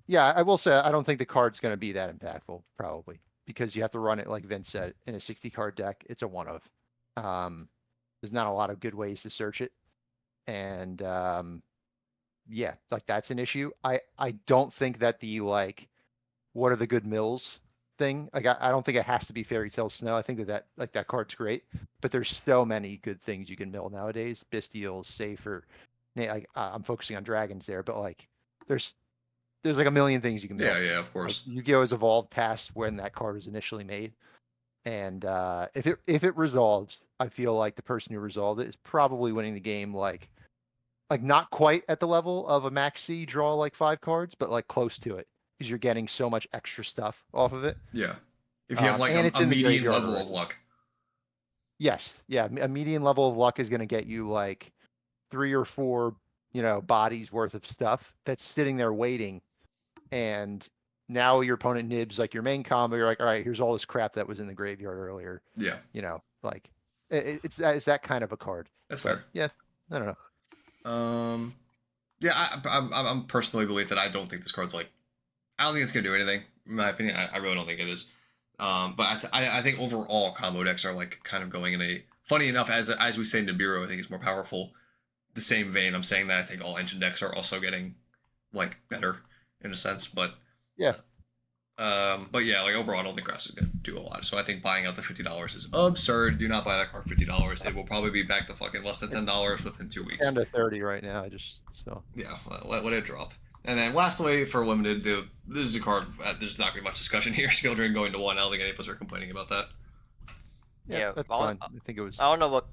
Yeah, I will say I don't think the card's going to be that impactful, probably, because you have to run it like Vince said in a 60 card deck. It's a one of. There's not a lot of good ways to search it, and yeah, like that's an issue. I don't think that the like what are the good mills thing. Like I don't think it has to be Fairy Tale Snow. I think that like that card's great, but there's so many good things you can mill nowadays. Bestials, Safer, I'm focusing on dragons there, but like there's like a million things you can build. Yeah, of Like, course. Yu-Gi-Oh has evolved past when that card was initially made, and if it resolves, I feel like the person who resolved it is probably winning the game. Like not quite at the level of a max C draw like 5 cards, but like close to it because you're getting so much extra stuff off of it. Yeah. If you have like And it's a in the median graveyard level of already. luck. Yes, yeah, a median level of luck is going to get you like 3 or 4, bodies worth of stuff that's sitting there waiting, and now your opponent nibs like your main combo. You're like, all right, here's all this crap that was in the graveyard earlier. Yeah. Like it's that kind of a card. That's But, fair. yeah, I don't know. Yeah, I'm personally believe that I don't think this card's like, I don't think it's gonna do anything. In my opinion, I really don't think it is. But I think overall combo decks are like kind of going in a funny enough as we say Nibiru, I think it's more powerful. The same vein, I'm saying that I think all engine decks are also getting like better in a sense, but Yeah. But yeah, like overall, I don't think Grass is gonna do a lot. So I think buying out the $50 is absurd. Do not buy that card for $50. It will probably be back to fucking less than $10 within 2 weeks. Down to 30 right now. Yeah, let it drop. And then lastly, for limited, this is a card. There's not gonna be much discussion here. Skill Drain going to 1. I don't think any of us are complaining about that. Yeah, that's fine. I think it was. I don't know what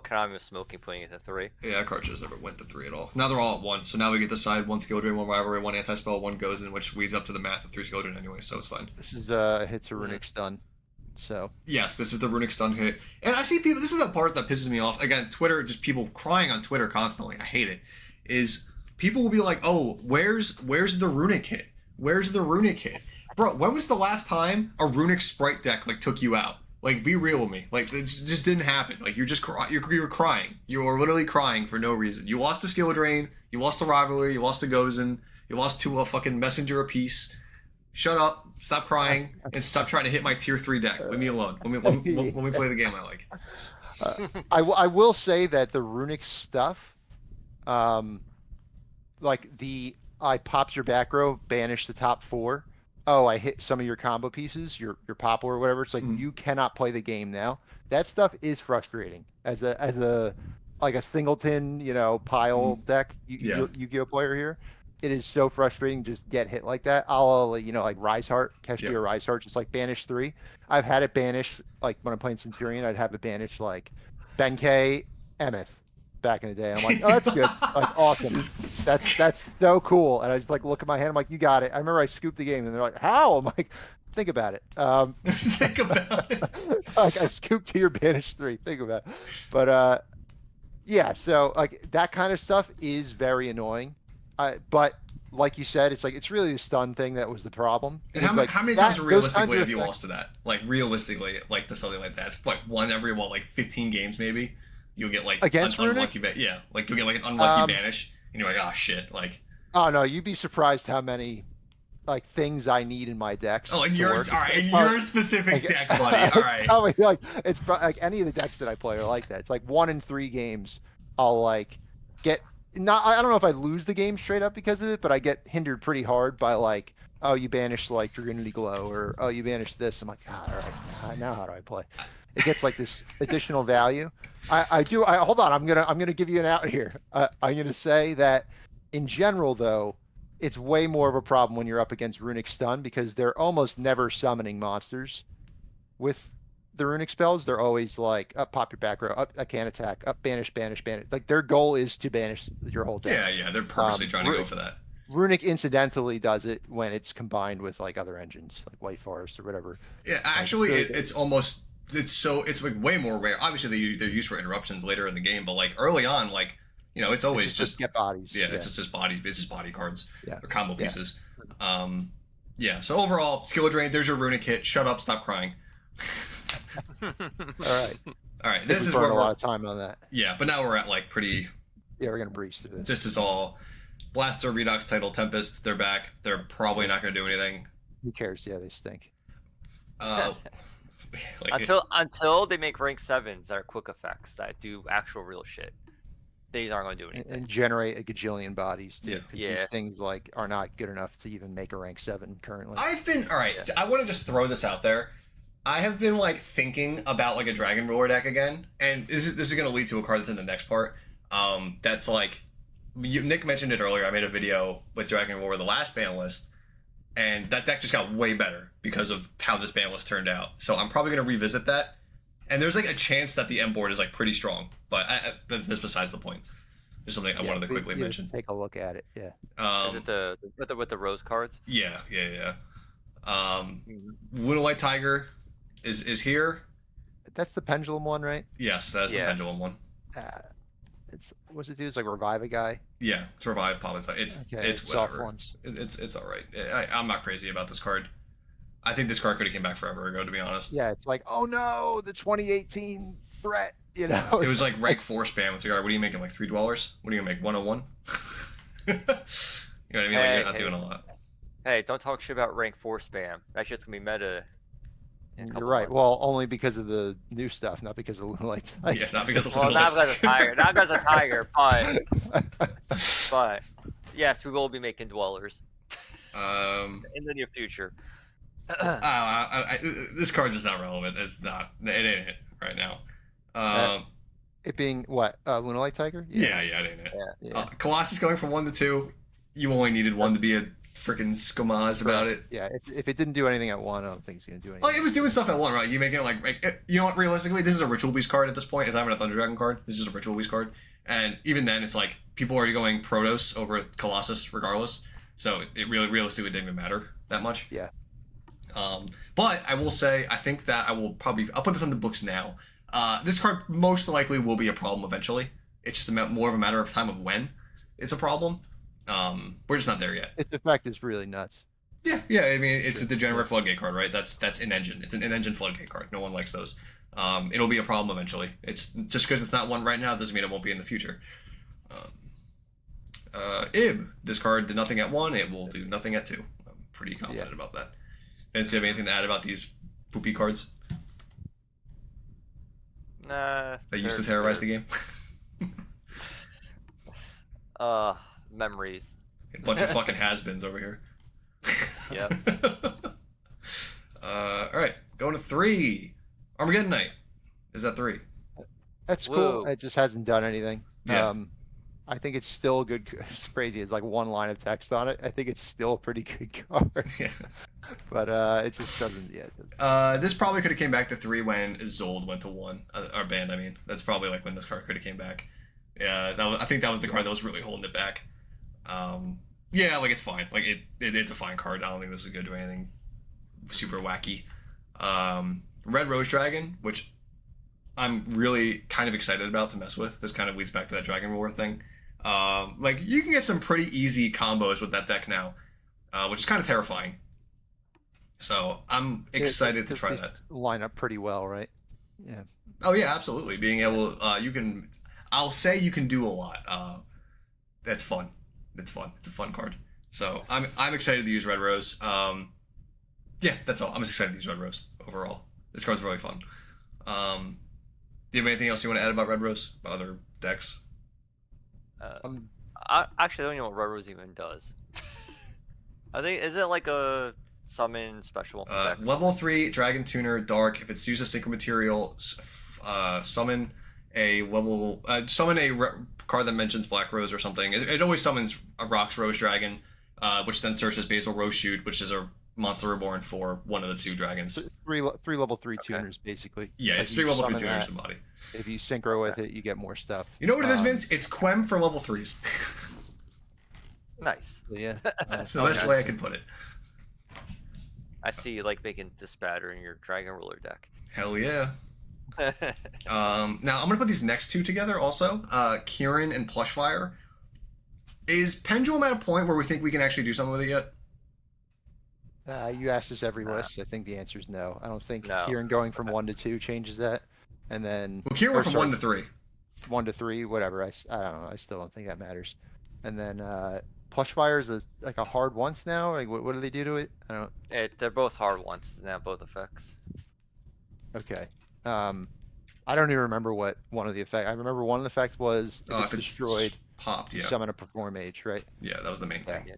Konami was smoking putting it to 3. Yeah, that card just never went to 3 at all. Now they're all at 1. So now we get to decide 1 Skill Drain, 1 Rivalry, 1 Anti-Spell, 1 Goes in, which leads up to the math of 3 Skill Drain anyway. So it's fine. This is hits a Runic Stun. So yes, this is the Runic Stun hit. And I see people, this is the part that pisses me off. Again, Twitter, just people crying on Twitter constantly. I hate it. Is people will be like, oh, where's the Runic hit? Where's the Runic hit? Bro, when was the last time a Runic Sprite deck like took you out? Like, be real with me. Like, it just didn't happen. Like, you're crying. You were literally crying for no reason. You lost the Skill Drain. You lost the Rivalry. You lost the Gozen. You lost to a fucking Messenger apiece. Shut up. Stop crying. And stop trying to hit my tier 3 deck. Leave me alone. Let me play the game I like. I will say that the Runic stuff, like I popped your back row, banish the top 4. Oh, I hit some of your combo pieces, your pop or whatever. It's like you cannot play the game now. That stuff is frustrating as a like a singleton, pile deck Yu-Gi-Oh player here. It is so frustrating to just get hit like that. I'll like Rise Heart, Kestia or Rise Heart, just like banish 3. I've had it banish like when I'm playing Centurion, I'd have it banish like Benkei, Emeth back in the day. I'm like, oh, that's good. Like, awesome. That's so cool. And I just like look at my hand. I'm like, you got it. I remember I scooped the game, and they're like, how? I'm like, think about it. Think about it. Like, I scooped to your banish 3. Think about it. But yeah. So like that kind of stuff is very annoying. But like you said, it's like it's really the stun thing that was the problem. And how many times realistically have you lost to that? Like realistically, like to something like that, it's like one every 15 games maybe. You'll get like against unlucky like you'll get like an unlucky banish, and you're like, oh shit, like. Oh no, you'd be surprised how many like things I need in my decks. Oh, and your specific deck, buddy. All right. Probably like it's like any of the decks that I play are like that. It's like 1 in 3 games I'll like get not. I don't know if I lose the game straight up because of it, but I get hindered pretty hard by like, oh, you banished like Dragunity Glow, or oh, you banished this. I'm like, all right, now how do I play? It gets like this additional value. I hold on. I'm gonna give you an out here. I'm gonna say that in general, though, it's way more of a problem when you're up against Runic Stun because they're almost never summoning monsters with the Runic spells. They're always like, up, pop your back row, up, I can't attack, up, banish. Like their goal is to banish your whole deck. Yeah, they're purposely trying to go for that. Runic incidentally does it when it's combined with like other engines, like White Forest or whatever. Yeah, actually, it's almost. It's like way more rare. Obviously, they're used for interruptions later in the game, but like early on, like it's always just get bodies. Yeah, it's just body. It's just body cards or combo pieces. Yeah. So overall, Skill Drain. There's your Runic hit. Shut up. Stop crying. All right. This is where a lot of time on that. Yeah, but now we're at like pretty. Yeah, we're gonna breeze through this. This is all Blaster Redux title Tempest. They're back. They're probably not gonna do anything. Who cares? Yeah, they stink. Like until they make rank 7s that are quick effects that do actual real shit, these aren't going to do anything. And generate a gajillion bodies too. Yeah. These things like are not good enough to even make a rank 7 currently. I want to just throw this out there. I have been like thinking about like a Dragon Roller deck again, and this is going to lead to a card that's in the next part. That's like Nick mentioned it earlier. I made a video with Dragon War, the last ban list, and that deck just got way better because of how this ban list turned out. So I'm probably going to revisit that. And there's like a chance that the M board is like pretty strong, but that's besides the point. There's something I wanted to quickly mention. Take a look at it. Yeah. Is it with the rose cards? Yeah. Lunalight Tiger is here. That's the pendulum one, right? Yes, that's the pendulum one. What's it do? It's like revive a guy. Yeah, it's revive pop. It's whatever. Ones. It's all right. I'm not crazy about this card. I think this card could have came back forever ago, to be honest. Yeah, it's like, oh no, the 2018 threat. You know, it was like rank 4 spam with regard. What are you making? Like 3 dwellers? What are you gonna make? 101? You know what I mean? Like, you're not doing a lot. Hey, don't talk shit about rank 4 spam. That shit's gonna be meta. You're right. Well, only because of the new stuff, not because of Lunalight Tiger. Yeah, not because of Well, not because of Tiger. Not because of Tiger, but yes, we will be making dwellers. In the near future. This card's just not relevant. It's not. It ain't it right now. It being what? Lunalight Tiger? Yeah, it ain't it. Yeah. Colossus going from 1 to 2. You only needed 1 to be a freaking skomaz about it. Yeah, if it didn't do anything at 1, I don't think it's gonna do anything. Well, it was doing stuff at 1, right? You making it like you know what? Realistically, this is a Ritual Beast card at this point. It's not even a Thunder Dragon card. This is just a Ritual Beast card, and even then, it's like people are going Protoss over Colossus regardless. So it really realistically didn't even matter that much. Yeah. But I will say, I think that I'll put this on the books now. This card most likely will be a problem eventually. It's just more of a matter of time of when it's a problem. We're just not there yet. Its effect is really nuts. Yeah. I mean, it's a degenerate floodgate card, right? That's in engine. It's an in-engine floodgate card. No one likes those. It'll be a problem eventually. It's just because it's not one right now doesn't mean it won't be in the future. Ib, this card did nothing at 1. It will do nothing at 2. I'm pretty confident about that. Vince, do you have anything to add about these poopy cards? Nah. That used to terrorize the game? Memories. A bunch of fucking has-beens over here. Yep. Alright, going to 3. Armageddon Knight. Is that 3? That's cool. Whoa. It just hasn't done anything. Yeah. I think it's still a good. It's crazy. It's like 1 line of text on it. I think it's still a pretty good card. Yeah. But it just doesn't yet. This probably could have came back to 3 when Zold went to 1. Or banned, I mean. That's probably like when this card could have came back. Yeah, I think that was the card that was really holding it back. Yeah, like it's fine. Like it's a fine card. I don't think this is gonna do anything super wacky. Red Rose Dragon, which I'm really kind of excited about to mess with. This kind of leads back to that Dragon War thing. Like you can get some pretty easy combos with that deck now, which is kind of terrifying. So I'm excited to try that. Line up pretty well, right? Yeah. Oh yeah, absolutely. Being able, I'll say you can do a lot. That's fun. It's fun. It's a fun card. So I'm excited to use Red Rose. Yeah, that's all. I'm just excited to use Red Rose overall. This card's really fun. Do you have anything else you want to add about Red Rose? About other decks? Actually, I don't know what Red Rose even does. I think is it like a summon special deck? Level 3 Dragon Tuner Dark. If it's used as synchro material, summon a card that mentions Black Rose or something. It always summons a Rocks Rose Dragon, which then searches Basil Rose Shoot, which is a monster reborn for one of the 2 dragons. Three level 3 tuners, basically. Yeah, it's 3 level 3 tuners in body. If you synchro with it, you get more stuff. You know what it is, Vince? It's Quem for level 3s. Nice. Yeah. That's the best way I can put it. I see you like making Dispatter in your Dragon Ruler deck. Hell yeah. Now I'm gonna put these next 2 together also. Kieran and Plushfire. Is Pendulum at a point where we think we can actually do something with it yet? You asked us every list. I think the answer is no. I don't think No. Kieran going from 1 to 2 changes that. And then Well, Kieran went from 1 to 3. 1 to 3, whatever. I don't know. I still don't think that matters. And then Plushfire is like a hard once now. Like what do they do to it? I don't. They're both hard ones now, both effects. Okay. I don't even remember what one of the effects. I remember one of the effects was if it's destroyed, popped. you Yeah. summon a Perform Age, right? Yeah, that was the main thing.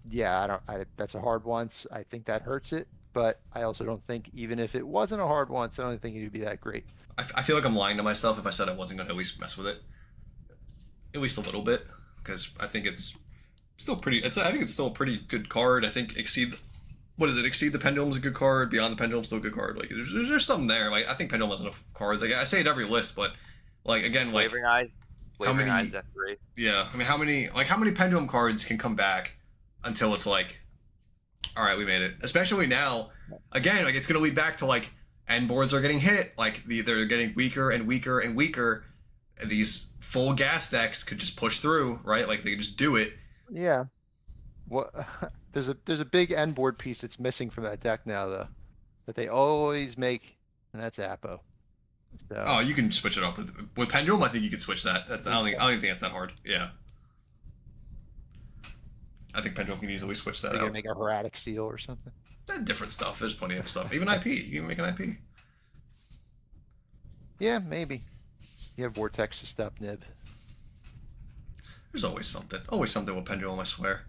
Yeah, that's a hard once. I think that hurts it, but I also don't think even if it wasn't a hard once, I don't think it would be that great. I feel like I'm lying to myself if I said I wasn't gonna at least mess with it. at least a little bit, because I think it's still pretty. I think it's still a pretty good card. I think Exceed the Pendulum's a good card. Beyond the Pendulum's still a good card. Like there's something there. Like I think Pendulum has enough cards. Like I say it every list, but like again, like Wavering Eyes. how many? Eyes at 3. Yeah, I mean, how many Pendulum cards can come back until it's like, all right, we made it. Especially now, again, like it's gonna lead back to like end boards are getting hit. Like they're getting weaker and weaker and weaker. These full gas decks could just push through, right? Like they could just do it. Yeah. What? There's a big end board piece that's missing from that deck now, though, that they always make, and that's Apo. So, Oh, you can switch it up with Pendulum. I think you could switch that. I don't even think that's that hard. Yeah. I think Pendulum can easily switch that you out. can make a Heradic Seal or something. Different stuff. There's plenty of stuff. Even IP. You can make an IP. Yeah, maybe. You have Vortex to stop Nib. There's always something. Always something with Pendulum, I swear.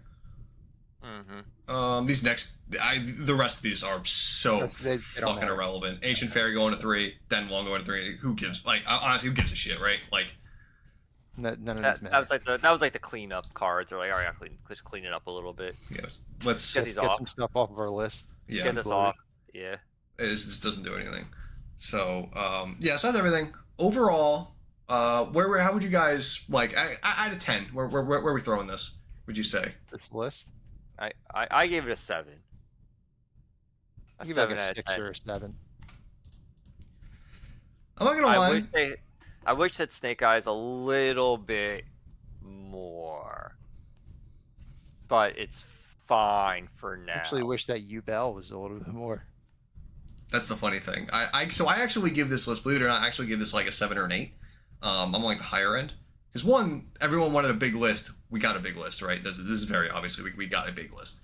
Mm-hmm. These next, the rest of these are so They don't fucking matter. irrelevant. Ancient Fairy going to 3, Den Long going to 3. Who gives? Like, honestly, who gives a shit, right? Like, None of these That matter. was like the cleanup cards. Or like, all right, just clean it up a little bit. yeah, let's. Get Let's these get off. some stuff off of our list. Yeah. Get this off. Yeah. This doesn't do anything. So, yeah, so that's everything. Overall, how would you guys like? Out of 10, where are we throwing this? Would you say? This list. I gave it a 7. A Give it like 7 a out of 6 10. or a 7. I'm not gonna lie. I wish that Snake Eyes a little bit more, but it's fine for now. I actually wish that Bell was a little bit more. That's the funny thing. So I actually give this list, believe it or not, I actually give this like a 7 or an 8. I'm on like the higher end. Because one, everyone wanted a big list. We got a big list, right? This is very obviously we got a big list.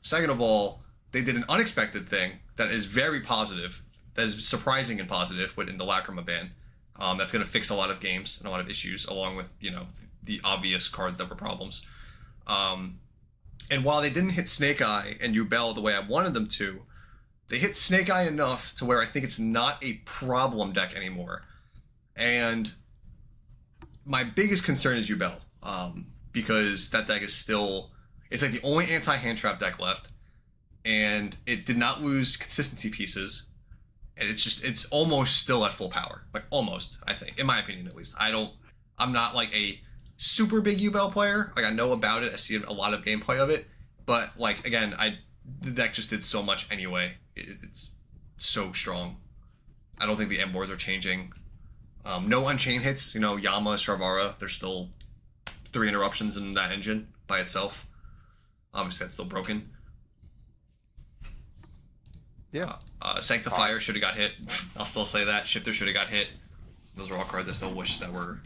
Second of all, they did an unexpected thing that is very positive, that is surprising and positive in the Lacrima ban. That's going to fix a lot of games and a lot of issues, along with the obvious cards that were problems. And while they didn't hit Snake Eye and Yubel the way I wanted them to, they hit Snake Eye enough to where I think it's not a problem deck anymore. And my biggest concern is Yubel, because that deck is still, it's like the only anti-hand trap deck left, and it did not lose consistency pieces, and it's almost still at full power, like almost, I think, in my opinion at least. I'm not like a super big Yubel player, like I know about it, I see a lot of gameplay of it, but like again, the deck just did so much anyway. It's so strong. I don't think the end boards are changing. No unchain hits, Yama, Shravara, there's still 3 interruptions in that engine by itself. Obviously, that's still broken. Yeah. Sanctifier should have got hit. I'll still say that. Shifter should have got hit. Those are all cards I still wish that were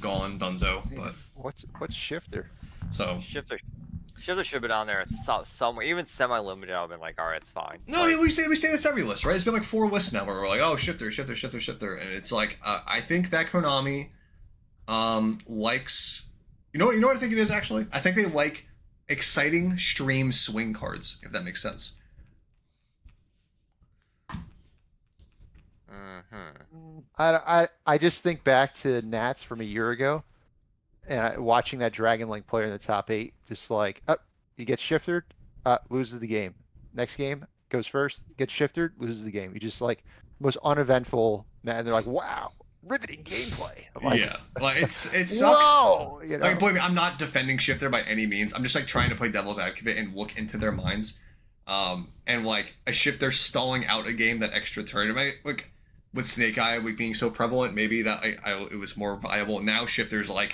gone, dunzo. But What's Shifter? so Shifter should have been on there somewhere. Even semi-limited, I've been like, all right, it's fine. no, I mean, we say this every list, right? It's been like 4 lists now where we're like, oh, shifter, and it's like I think that Konami likes, you know what I think it is actually. I think they like exciting stream swing cards, if that makes sense. I just think back to Nats from a year ago, and watching that Dragon Link player in the top 8, just like, you get shifted, loses the game. Next game, goes first, gets shifted, loses the game. You just like, most uneventful, man. They're like, wow, riveting gameplay. I'm like, Yeah, like it sucks. Whoa! Like, believe me, I'm not defending Shifter by any means. I'm just like trying to play devil's advocate and look into their minds. And like a Shifter stalling out a game that extra turn, like with Snake Eye being so prevalent, maybe that it was more viable. Now Shifters, like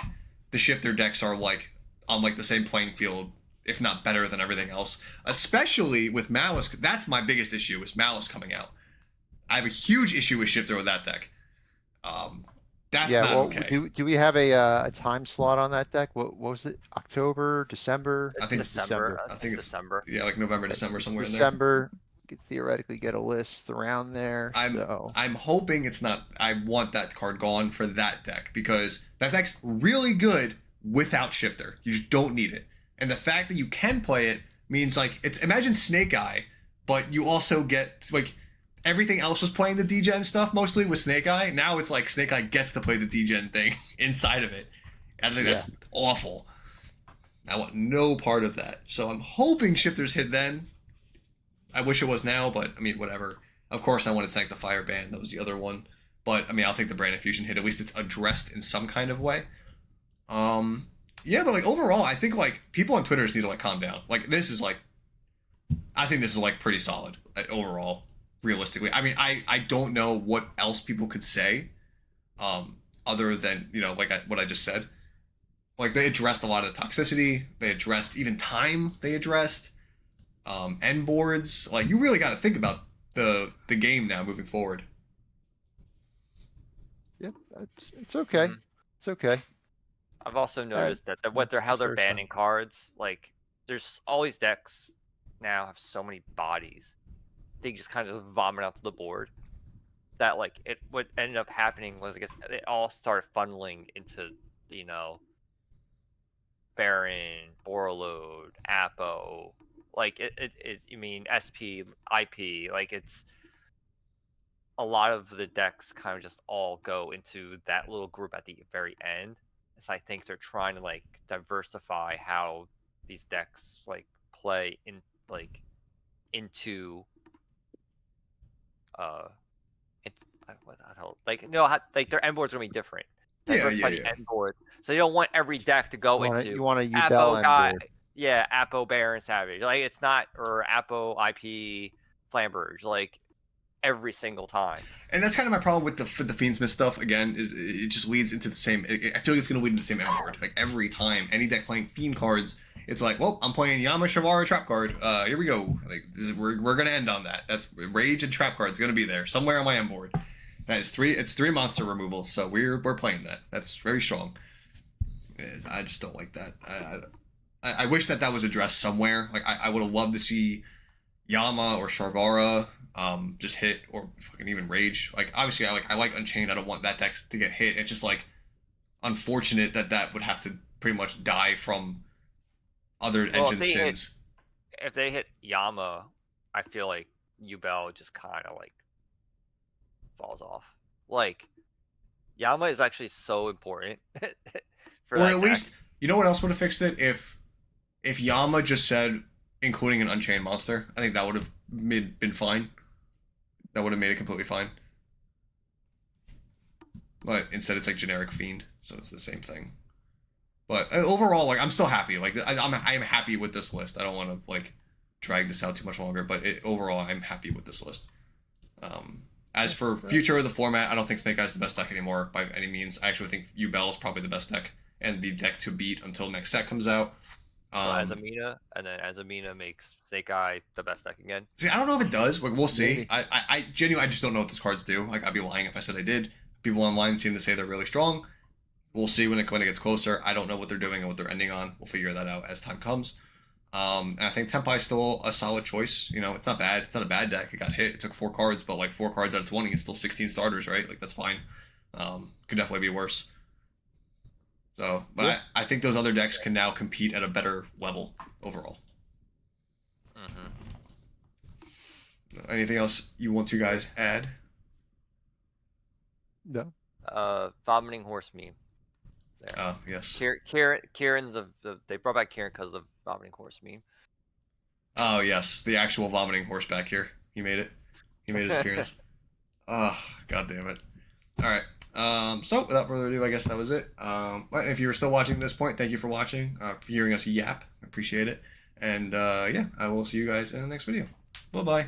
the Shifter decks are like on like the same playing field, if not better than everything else. Especially with Malice. That's my biggest issue, is Malice coming out. I have a huge issue with Shifter with that deck. That's yeah, not well, okay. do we have a time slot on that deck? What was it? October, December? I think December. I think it's December. Yeah, like November, December, somewhere in there. December. Could theoretically get a list around there. I'm hoping it's not. I want that card gone for that deck, because that deck's really good without Shifter. You just don't need it. And the fact that you can play it means, like, imagine Snake Eye, but you also get like everything else was playing the degen stuff mostly with Snake Eye. Now it's like Snake Eye gets to play the degen thing inside of it. I think that's awful. I want no part of that. So I'm hoping Shifters hit then. I wish it was now, but I mean, whatever. Of course, I wanted Sanctifier ban. That was the other one. But I mean, I'll take the Brand Infusion hit. At least it's addressed in some kind of way. Yeah, but like overall, I think like people on Twitter just need to like calm down. Like this is like, I think this is like pretty solid overall, realistically. I mean, I don't know what else people could say, other than like what I just said. Like they addressed a lot of the toxicity. They addressed even time. They addressed end boards. Like you really got to think about the game now moving forward. Yeah, it's okay. It's okay. I've also noticed that how they're banning cards. Like there's all these decks now have so many bodies. They just kind of vomit out to the board. That like what ended up happening was I guess it all started funneling into Baron, Borreload, Apo, like I mean SP, IP, like it's a lot of the decks kind of just all go into that little group at the very end. So I think they're trying to like diversify how these decks like play in like into it's what the hell like like their end board's gonna be different. Diversify the end board. So you don't want every deck to go into you want a Apo Udell guy, end board. yeah, Apo Baron Savage. Like it's not or Apo IP Flamberge like every single time. And that's kind of my problem with the Fiendsmith stuff. Again, is it just leads into the same. I feel like it's going to lead into the same end board. Like every time, any deck playing Fiend cards, it's like, well, I'm playing Yama Shavara Trap card. Here we go. Like we're going to end on that. That's Rage and Trap cards going to be there somewhere on my end board. That is three. It's 3 monster removals, so we're playing that. That's very strong. I just don't like that. I wish that was addressed somewhere. Like I would have loved to see Yama or Sharvara just hit or fucking even Rage. Like obviously I like Unchained. I don't want that deck to get hit. It's just like unfortunate that would have to pretty much die from other engine sins. If they hit Yama, I feel like Ubel just kind of like falls off. Like Yama is actually so important. Or at least you know what else would have fixed it if Yama just said including an Unchained monster. I think that would have been fine. That would have made it completely fine. But instead, it's like generic Fiend, so it's the same thing. But overall, like I'm still happy. Like I am happy with this list. I don't want to like drag this out too much longer, but overall, I'm happy with this list. As for future of the format, I don't think Snake Eye's the best deck anymore by any means. I actually think Ubel is probably the best deck and the deck to beat until next set comes out. As Amina, and then as Amina makes Snake Eye the best deck again. See, I don't know if it does. Like, we'll see. I genuinely just don't know what those cards do. Like, I'd be lying if I said I did. People online seem to say they're really strong. We'll see when it gets closer. I don't know what they're doing and what they're ending on. We'll figure that out as time comes. And I think Tempai's still a solid choice. It's not bad. It's not a bad deck. It got hit. It took 4 cards, but like 4 cards out of 20, it's still 16 starters, right? Like, that's fine. Could definitely be worse. So, but yeah. I think those other decks can now compete at a better level overall. Mm-hmm. Anything else you want to guys add? No. Vomiting horse meme. There. Oh, yes. Kieran's they brought back Kieran because of the vomiting horse meme. Oh, yes. The actual vomiting horse back here. He made it. He made his appearance. Oh, god damn it. All right. So without further ado, I guess that was it. But if you were still watching at this point, thank you for watching, for hearing us yap. I appreciate it. And yeah, I will see you guys in the next video. Bye-bye.